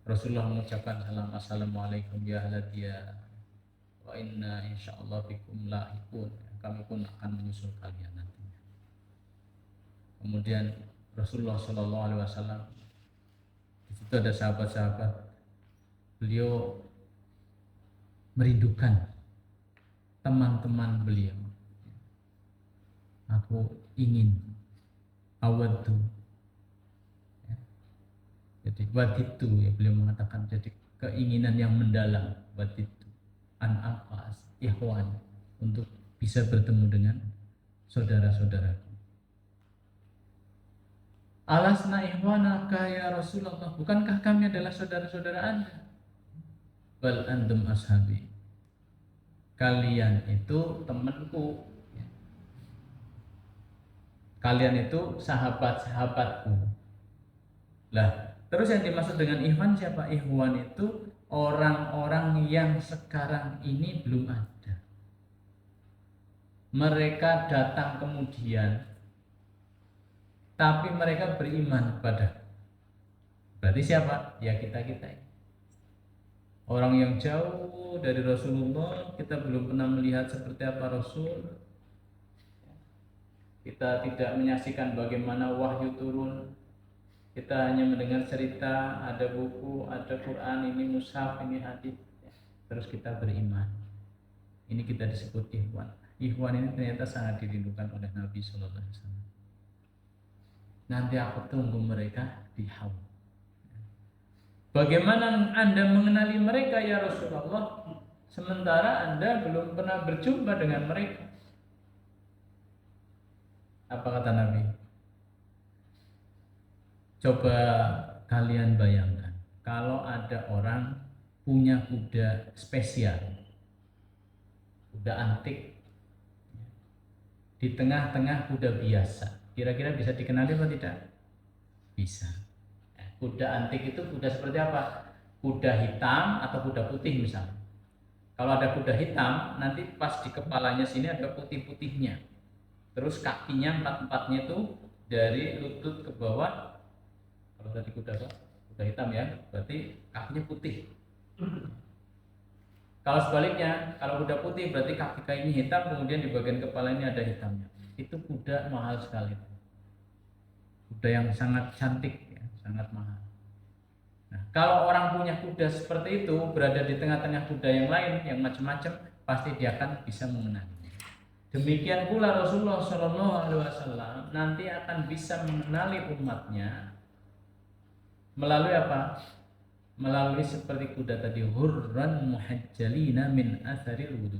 Rasulullah mengucapkan salam, assalamualaikum ya ahladiyah, wa inna insyaallah bikum lahikun. Kami pun akan menyusul kalian nantinya. Kemudian Rasulullah Shallallahu Alaihi Wasallam, di situ ada sahabat-sahabat, beliau merindukan teman-teman beliau. Aku ingin awadu, ya, Jadi waditu ya beliau mengatakan jadi keinginan yang mendalam waditu an alqas ikhwan untuk bisa bertemu dengan saudara-saudaraku. Alasna ikhwanaka ya Rasulullah, bukankah kami adalah saudara-saudara Anda? Bal antum ashabi, kalian itu temanku, kalian itu sahabat-sahabatku. Lah, terus yang dimaksud dengan ikhwan siapa? Ikhwan itu orang-orang yang sekarang ini belum ada. Mereka datang kemudian, tapi mereka beriman kepada. Berarti siapa? Ya kita-kita. Orang yang jauh dari Rasulullah, kita belum pernah melihat seperti apa Rasul. Kita tidak menyaksikan bagaimana wahyu turun. Kita hanya mendengar cerita, ada buku, ada Quran, ini mushaf, ini hadis. Terus kita beriman. Ini kita disebut ikhwan. Ikhwan ini ternyata sangat dirindukan oleh Nabi Sallallahu Alaihi Wasallam. Nanti aku tunggu mereka di haud. Bagaimana Anda mengenali mereka ya Rasulullah, sementara Anda belum pernah berjumpa dengan mereka? Apa kata Nabi? Coba kalian bayangkan, kalau ada orang punya kuda spesial, kuda antik, di tengah-tengah kuda biasa, kira-kira bisa dikenali atau tidak? Bisa. Kuda antik itu kuda seperti apa? Kuda hitam atau kuda putih misalnya. Kalau ada kuda hitam, nanti pas di kepalanya sini ada putih-putihnya. Terus kakinya empat-empatnya itu dari lutut ke bawah. Kalau tadi kuda apa? Kuda hitam ya, berarti kakinya putih. Kalau sebaliknya, kalau kuda putih berarti kakinya hitam, kemudian di bagian kepala ini ada hitamnya. Itu kuda mahal sekali. Kuda yang sangat cantik, ya, sangat mahal. Nah, kalau orang punya kuda seperti itu, berada di tengah-tengah kuda yang lain, yang macam-macam, pasti dia akan bisa mengenali. Demikian pula Rasulullah SAW nanti akan bisa mengenali umatnya melalui apa? Melalui seperti kuda tadi, hurran muhajjalina min atharil wudu.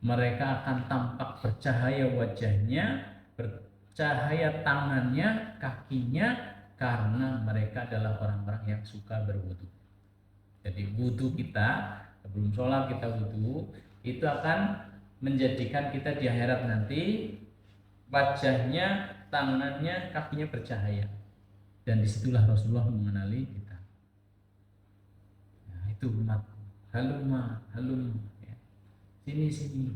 Mereka akan tampak bercahaya wajahnya, bercahaya tangannya, kakinya, karena mereka adalah orang-orang yang suka berwudu. Jadi wudu kita, sebelum sholat kita wudu, itu akan menjadikan kita di akhirat nanti wajahnya, tangannya, kakinya bercahaya. Dan disitulah Rasulullah mengenali kita. Nah, itu umat. Halumma, halum. Ya. Sini,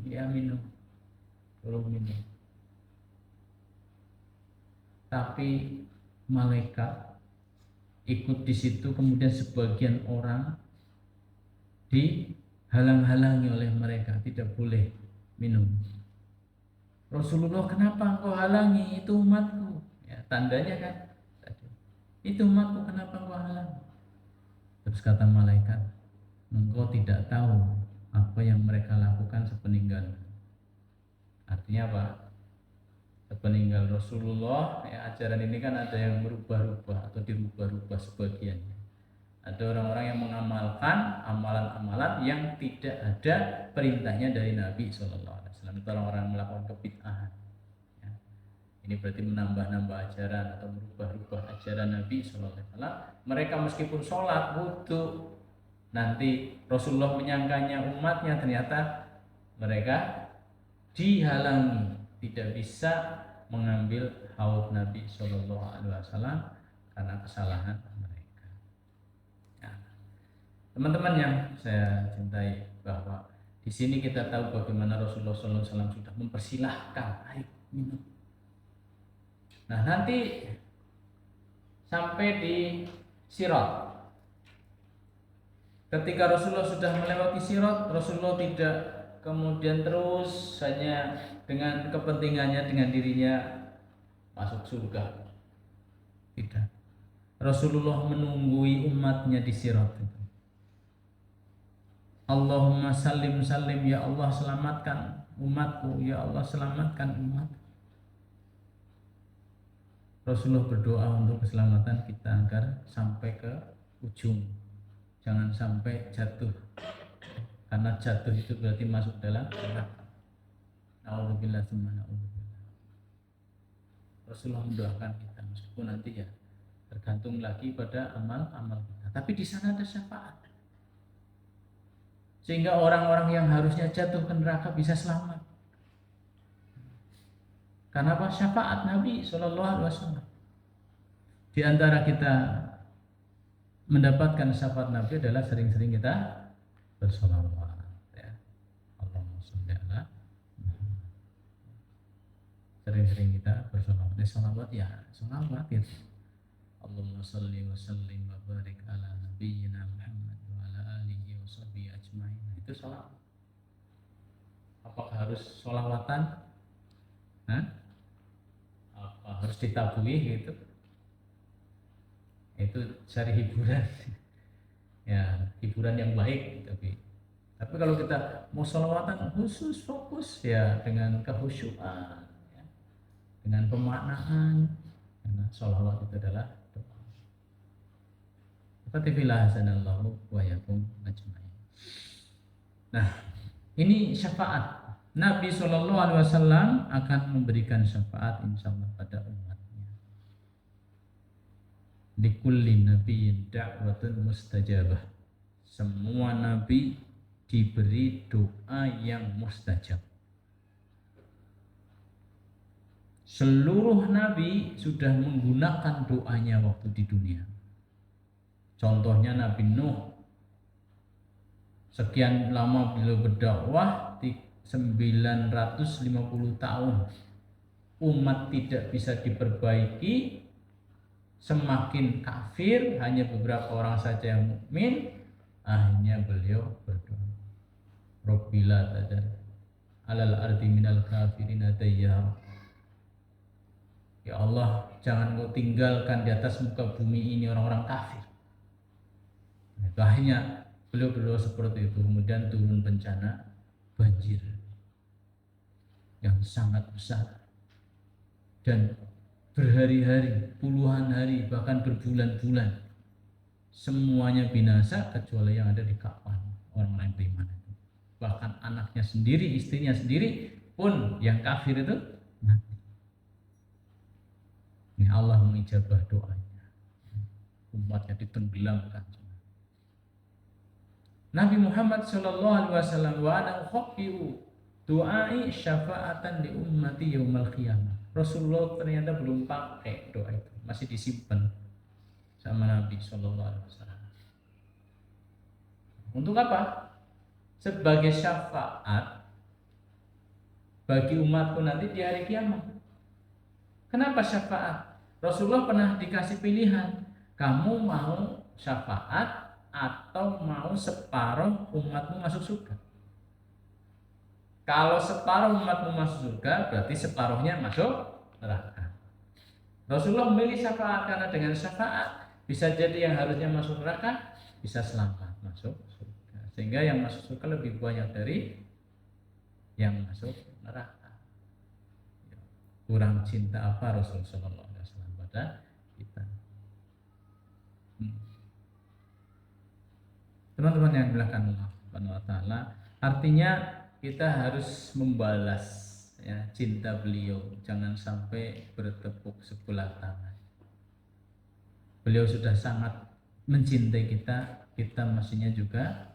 ya minum. Tolong minum. Tapi malaikat ikut di situ, kemudian sebagian orang dihalang-halangi oleh mereka, tidak boleh minum. Rasulullah, kenapa engkau halangi? Itu umatku. Ya, tandanya kan, itu umatku, kenapa engkau halangi? Terus kata malaikat, engkau tidak tahu apa yang mereka lakukan sepeninggal. Artinya apa? Sepeninggal Rasulullah, ya, ajaran ini kan ada yang berubah-ubah atau dirubah-rubah sebagiannya. Ada orang-orang yang mengamalkan amalan-amalan yang tidak ada perintahnya dari Nabi SAW. Itu orang-orang melakukan kebid'ahan. Ya. Ini berarti menambah-nambah ajaran atau merubah-rubah ajaran Nabi SAW. Mereka meskipun sholat, wudu, nanti Rasulullah menyangkanya umatnya, ternyata mereka dihalangi, tidak bisa mengambil haud Nabi SAW karena kesalahan mereka. Nah, teman-teman yang saya cintai, bahwa di sini kita tahu bagaimana Rasulullah SAW sudah mempersilahkan, ayo minum. Nah, nanti sampai di Sirat, ketika Rasulullah sudah melewati Sirat, Rasulullah tidak kemudian terus hanya dengan kepentingannya, dengan dirinya masuk surga. Tidak. Rasulullah menunggui umatnya di Sirat itu. Allahumma salim salim, ya Allah selamatkan umatku, ya Allah selamatkan umatku. Rasulullah berdoa untuk keselamatan kita agar sampai ke ujung, jangan sampai jatuh, karena jatuh itu berarti masuk dalam neraka. Nauzubillah tsumma nauzubillah. Rasulullah mendoakan kita, meskipun nanti ya tergantung lagi pada amal-amal kita. Tapi di sana ada syafaat, sehingga orang-orang yang harusnya jatuh ke neraka bisa selamat. Karena apa? Syafaat Nabi Shallallahu Alaihi Wasallam. Di antara kita mendapatkan syafaat Nabi adalah sering-sering kita bersolawat. Ya. Allahumma sholli ala Muhammad. Sering-sering kita bersolawat. Solawat ya, solawat ya. Allahumma sholli wa sallim wa barik ala nabiyyina Muhammad wa ala alihi wa sahbihi ajmain. Itu solawat. Apakah harus solawatan? Hah? Apa harus ditabui gitu? Itu cari hiburan. Ya, hiburan yang baik. Tapi kalau kita mau sholawatan khusus fokus ya dengan kehusyuan, ya, dengan pemaknaan, karena sholawat itu adalah doa. Fatihillah hasanallahu wa yakum ajmain. Nah, ini syafaat. Nabi Shallallahu Alaihi Wasallam akan memberikan syafaat insyaallah pada umatnya. Likulli nabiyyin da'watun mustajabah. Semua nabi diberi doa yang mustajab. Seluruh nabi sudah menggunakan doanya waktu di dunia. Contohnya Nabi Nuh, sekian lama beliau berdakwah, 950 tahun, umat tidak bisa diperbaiki, semakin kafir, hanya beberapa orang saja yang mukmin. Akhirnya beliau berdoa, Rabbila tadar alal ardi minal kafirin dayyara. Ya Allah, jangan kau tinggalkan di atas muka bumi ini orang-orang kafir. Itu akhirnya beliau berdoa seperti itu. Kemudian turun bencana banjir yang sangat besar, dan berhari-hari, puluhan hari, bahkan berbulan-bulan semuanya binasa kecuali yang ada di Ka'bah, orang-orang beriman itu. Bahkan anaknya sendiri, istrinya sendiri pun yang kafir itu mati. Ini Allah mengijabah doanya, umatnya ditenggelamkan. Nabi Muhammad Shallallahu Alaihi Wasallam wa ana ukhbiru doai syafaatan di ummati yaumal qiyamah. Rasulullah ternyata belum pakai doa itu, masih disimpan sama Nabi Shallallahu Alaihi Wasallam. Untuk apa? Sebagai syafaat bagi umatku nanti di hari kiamat. Kenapa syafaat? Rasulullah pernah dikasih pilihan, kamu mau syafaat atau mau separuh umatmu masuk surga? Kalau separuh umatmu masuk surga, berarti separuhnya masuk neraka. Rasulullah memilih syafaat karena dengan syafaat bisa jadi yang harusnya masuk neraka bisa selamat masuk surga. Sehingga yang masuk surga lebih banyak dari yang masuk neraka. Kurang cinta apa Rasulullah SAW pada kita? Teman-teman yang dimuliakan Allah Subhanahu wa taala, artinya kita harus membalas ya cinta beliau, jangan sampai bertepuk sebelah tangan. Beliau sudah sangat mencintai kita, kita mestinya juga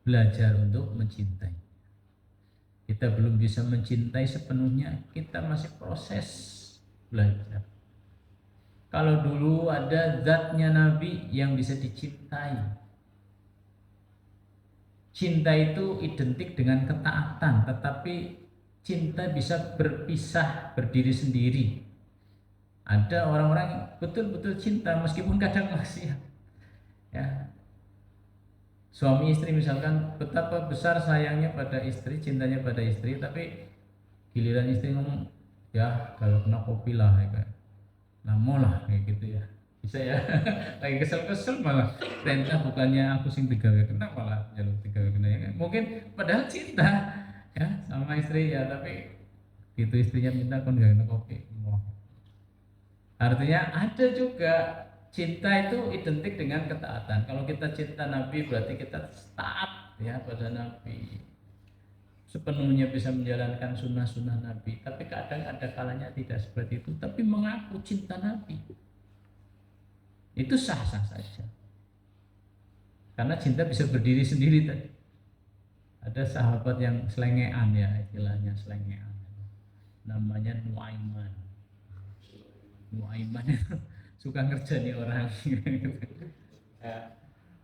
belajar untuk mencintai. Kita belum bisa mencintai sepenuhnya, kita masih proses belajar. Kalau dulu ada zatnya Nabi yang bisa dicintai, cinta itu identik dengan ketaatan, tetapi cinta bisa berpisah, berdiri sendiri. Ada orang-orang yang betul-betul cinta meskipun kadang maksiat. Ya. Suami istri misalkan betapa besar sayangnya pada istri, cintanya pada istri, tapi giliran istri ngomong, ya kalau kena kopi lah, kayak lama lah kayak gitu ya. Bisa ya, lagi kesel-kesel malah perintah bukannya aku sing digawe kena malah jalur digawe kena ya. Mungkin padahal cinta ya sama istri ya, tapi gitu istrinya minta kon gawe kopi. Artinya ada juga cinta itu identik dengan ketaatan. Kalau kita cinta Nabi berarti kita taat ya pada Nabi. Sepenuhnya bisa menjalankan sunnah-sunnah Nabi. Tapi kadang ada kalanya tidak seperti itu. Tapi mengaku cinta Nabi. Itu sah-sah saja. Karena cinta bisa berdiri sendiri tadi. Ada sahabat yang selengean ya, istilahnya selengean. Namanya Nuaiman. Nuaiman suka ngerjani orang.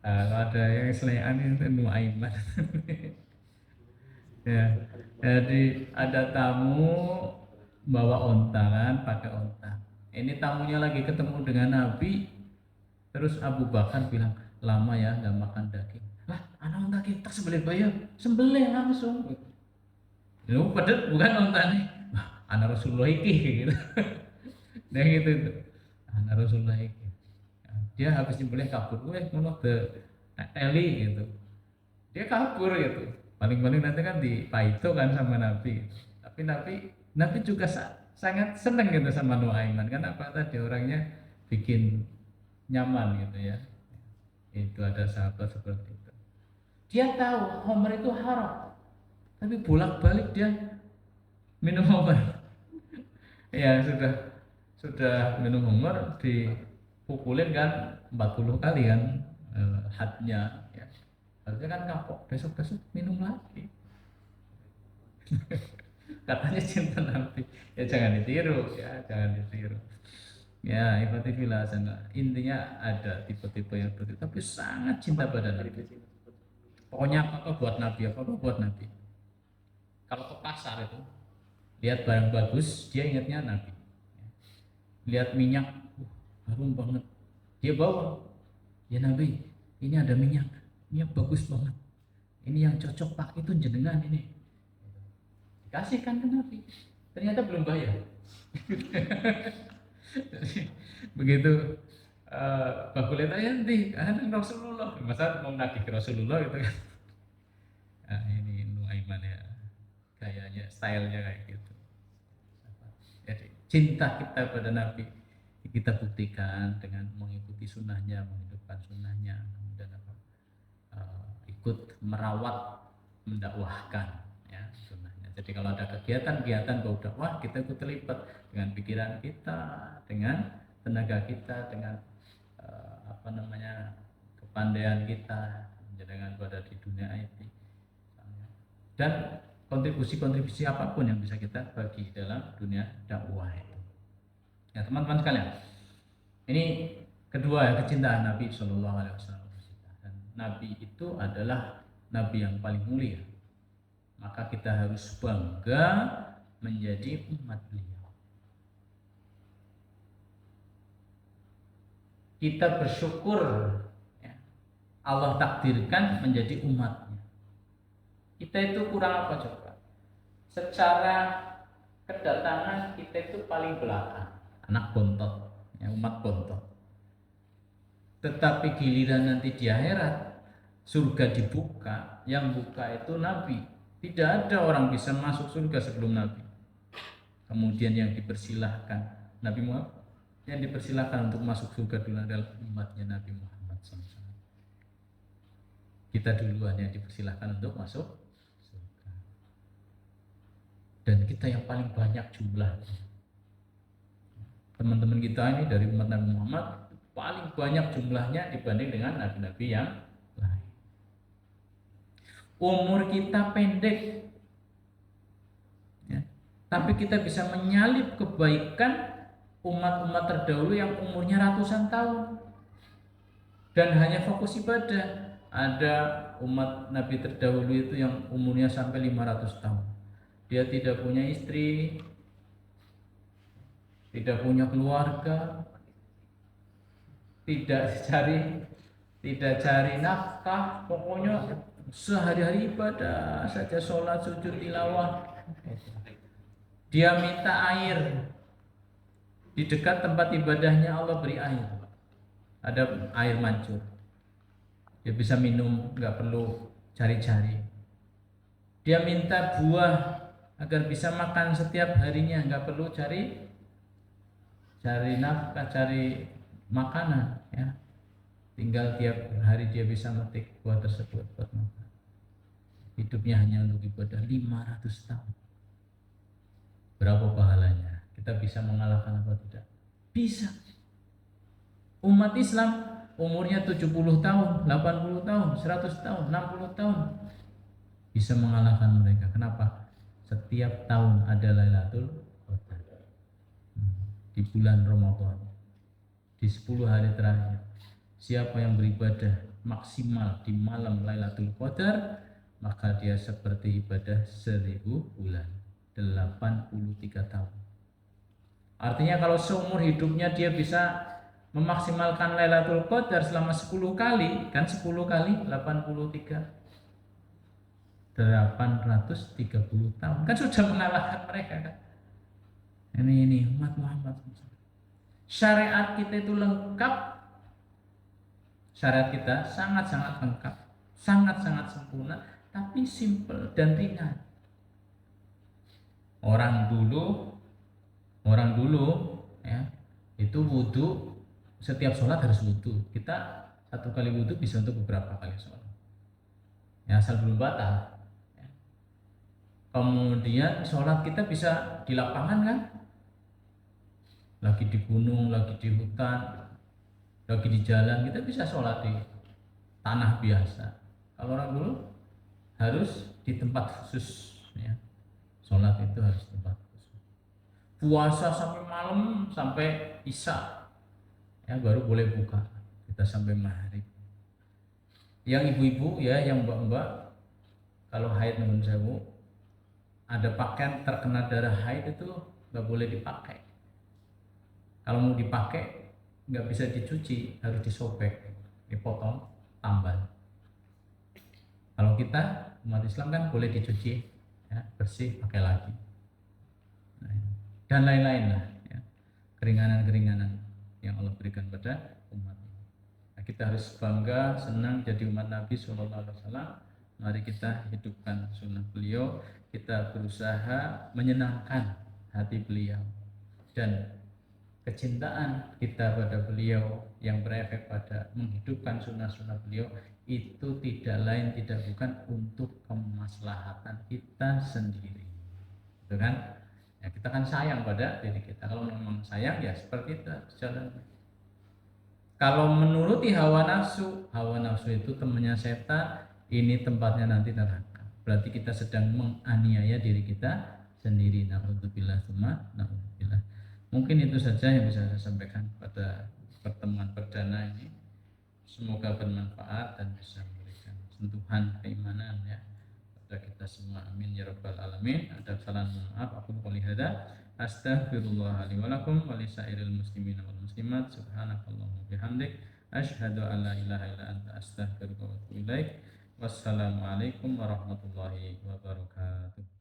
Kalau ada yang selengean itu Nuaiman. Ya, jadi ada tamu bawa onta kan, pakai onta. Ini tamunya lagi ketemu dengan Nabi, terus Abu Bakar bilang, lama ya nggak makan daging. Lah, anak onta kita sembelih bayar, sembelih langsung. Ini padat bukan onta nih, anak Rasulullah iki gitu. Nah gitu, anak Rasulullah iki. Dia habis nyembelih kabur, ngono de teli gitu. Dia kabur gitu. Paling-paling nanti kan dipaito kan sama Nabi. Tapi Nabi juga sangat senang gitu sama Nuaiman. Kenapa? Tadi orangnya bikin nyaman gitu ya. Itu ada sahabat seperti itu. Dia tahu homer itu haram, tapi bolak-balik dia minum homer. Ya sudah minum homer dipukulin kan 40 kali kan hadnya. Harusnya kan kapok, besok minum lagi. Katanya cinta Nabi. Ya jangan ditiru, ya jangan ditiru. Ya ibati filasan. Intinya ada tipe-tipe yang begitu, tapi sangat cinta pada Nabi. Pokoknya apa buat Nabi, apa buat Nabi. Kalau ke pasar itu, lihat barang bagus, dia ingatnya Nabi. Lihat minyak, harum banget, dia bawa. Ya Nabi, ini ada minyak bagus banget. Ini yang cocok pakai itu jenengan ini. Dikasihkan ke Nabi. Ternyata belum bayar. Begitu bakulnya nanti Rasulullah. Masa mau nagih ke Rasulullah gitu kan. Nah, ini Nuaiman ya. Gayanya, stylenya kayak gitu. Jadi cinta kita pada Nabi kita buktikan dengan mengikuti sunnahnya, menghidupkan sunnahnya, kemudian ikut merawat, mendakwahkan ya sunnahnya. Jadi kalau ada kegiatan dakwah, kita ikut terlibat dengan pikiran kita, dengan tenaga kita, dengan kepandaian kita, dengan pada di dunia IT dan kontribusi apapun yang bisa kita bagi dalam dunia dakwah itu. Ya teman-teman sekalian, ini kedua kecintaan Nabi Shallallahu Alaihi Wasallam. Dan Nabi itu adalah Nabi yang paling mulia. Maka kita harus bangga menjadi umat beliau. Kita bersyukur ya, Allah takdirkan menjadi umatnya. Kita itu kurang apa coba? Secara kedatangan kita itu paling belakang, anak bontot, ya, umat bontot. Tetapi giliran nanti di akhirat surga dibuka, yang buka itu Nabi. Tidak ada orang bisa masuk surga sebelum Nabi. Kemudian yang dipersilahkan Nabi Muhammad, yang dipersilahkan untuk masuk surga dulu adalah umatnya Nabi Muhammad SAW. Kita duluan yang dipersilahkan untuk masuk surga. Dan kita yang paling banyak jumlahnya. Teman-teman kita ini dari umat Nabi Muhammad paling banyak jumlahnya dibanding dengan nabi-nabi yang lain. Umur kita pendek, ya, tapi kita bisa menyalip kebaikan umat-umat terdahulu yang umurnya ratusan tahun dan hanya fokus ibadah. Ada umat Nabi terdahulu itu yang umurnya sampai 500 tahun. Dia tidak punya istri, tidak punya keluarga, tidak cari nafkah, pokoknya sehari-hari ibadah saja, sholat, sujud, tilawah. Dia minta air, di dekat tempat ibadahnya Allah beri air, ada air mancur, dia bisa minum, nggak perlu cari-cari. Dia minta buah agar bisa makan setiap harinya, nggak perlu cari cari nafkah, cari makanan, ya. Tinggal tiap hari dia bisa metik buah tersebut buat makan. Hidupnya hanya untuk ibadah 500 tahun. Berapa pahalanya? Kita bisa mengalahkan apa tidak? Bisa. Umat Islam umurnya 70 tahun, 80 tahun, 100 tahun, 60 tahun bisa mengalahkan mereka. Kenapa? Setiap tahun ada Lailatul Qadar. Di bulan Ramadan, di 10 hari terakhir, siapa yang beribadah maksimal di malam Lailatul Qadar, maka dia seperti ibadah 1000 bulan, 83 tahun. Artinya kalau seumur hidupnya dia bisa memaksimalkan Lailatul Qadar selama 10 kali, kan 10 kali 83, 830 tahun, kan sudah mengalahkan mereka kan. Ini umat Muhammad. Syariat kita itu lengkap, syariat kita sangat-sangat lengkap, sangat-sangat sempurna, tapi simple dan ringan. Orang dulu ya, itu wudhu, setiap sholat harus wudhu. Kita satu kali wudhu bisa untuk beberapa kali sholat, ya, asal belum batal. Kemudian sholat kita bisa di lapangan kan, lagi di gunung, lagi di hutan, lagi di jalan, kita bisa sholat di tanah biasa. Kalau orang dulu harus di tempat khusus, ya. Sholat itu harus tempat khusus. Puasa sampai malam, sampai isya, ya, baru boleh buka. Kita sampai maghrib. Yang ibu-ibu, ya, yang mbak-mbak, kalau haid menurut saya, ada pakaian terkena darah haid itu nggak boleh dipakai. Kalau mau dipakai nggak bisa dicuci, harus disobek, dipotong, tambal. Kalau kita umat Islam kan boleh dicuci, ya, bersih, pakai lagi. Nah, dan lain-lain lah, ya, keringanan-keringanan yang Allah berikan pada umat. Nah, kita harus bangga, senang jadi umat Nabi SAW. Mari kita hidupkan sunnah beliau, kita berusaha menyenangkan hati beliau, dan kecintaan kita pada beliau yang berefek pada menghidupkan sunnah-sunnah beliau itu tidak lain tidak bukan untuk kemaslahatan kita sendiri, gitu kan? Ya, kita kan sayang pada diri kita. Kalau memang sayang, ya seperti itu jalan. Kalau menuruti hawa nafsu itu temannya setan, ini tempatnya nanti neraka. Berarti kita sedang menganiaya diri kita sendiri. Naudzubillah, tsumma naudzubillah. Mungkin itu saja yang bisa saya sampaikan pada pertemuan perdana ini. Semoga bermanfaat dan bisa memberikan sentuhan keimanan, ya, pada kita semua. Amin ya rabbal alamin. Ada kesalahan, maaf. Aku qouli hada, astaghfirullah li wa lakum wa lisairil muslimin wal muslimat. Subhanakallahumma bihamdik, asyhadu an la ilaha illa anta, astaghfiruka wa atubu ilaik. Wassalamualaikum warahmatullahi wabarakatuh.